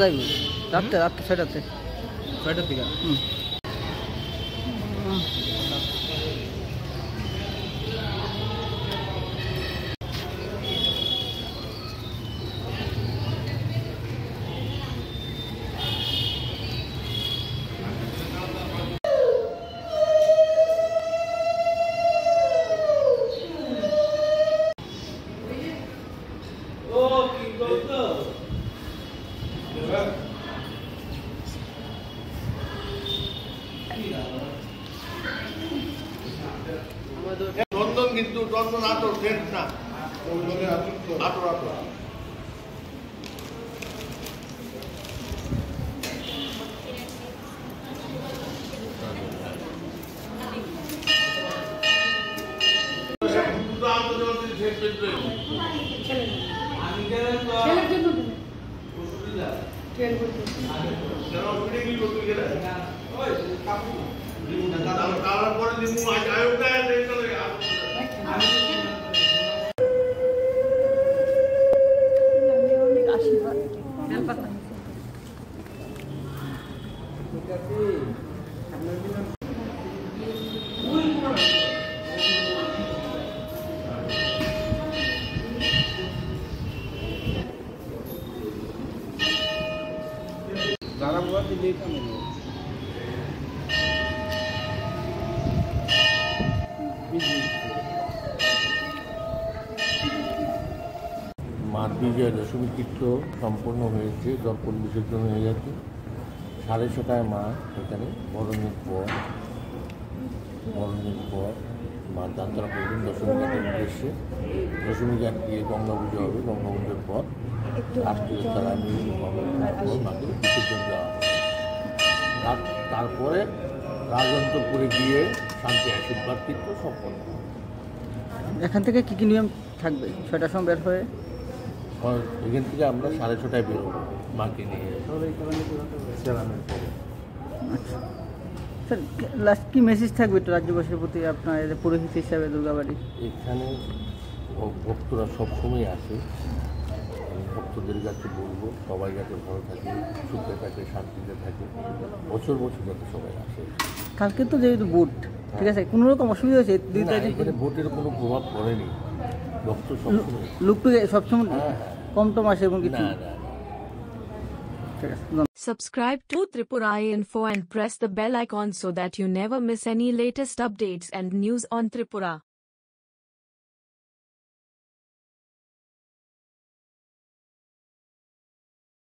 যাইব রাত্রে 6টাতে 6টার দিকে। চন্দন কিন্তু চন্দন আতর সেট না, আতর আতর মার বিজয়া দশমী তীর্থ সম্পন্ন হয়েছে, দর্পণ বিসর্জন হয়ে গেছে। 6:30টায় মা এখানে বরণের পর মা যাত্রা করবেন দশমী ঘাটের উদ্দেশ্যে। দশমী ঘাট গিয়ে গঙ্গা পুজো হবে, গঙ্গা পুজোর পর রাষ্ট্রীয় তারানি হবে, তারপর মাকে বিসর্জন দেওয়া হবে। তারপরে রাজন্তপুরে গিয়ে শান্তি আশীর্বাদ তীর্থ সম্পন্ন। এখান থেকে কি নিয়ম থাকবে? 6টার সময় বের হয়ে এখান থেকে আমরা 6:30টায় বেরোবো মাকে নিয়ে সেরামের পরে। আচ্ছা স্যার, লাস্ট কি মেসেজ থাকবে তো রাজ্যবাসীর প্রতি আপনার পুরোহিত হিসাবে দুর্গাবাড়ি? এখানে ভক্তরা সবসময় আসে, আমি ভক্তদের কাছে বলবো সবাই যাতে ভালো থাকে, সুখে থাকে, শান্তিতে থাকে, বছর যাতে সবাই আসে। কালকে তো যেহেতু বুট, ঠিক আছে, কোনো রকম অসুবিধা হয়েছে? এখানে ভোটের কোনো প্রভাব পড়েনি, ভক্ত সবসময় লুকটু সবসময় কম টম আসে এবং কিছু না। ঠিক আছে। Subscribe to Tripura Info and press the bell icon so that you never miss any latest updates and news on Tripura.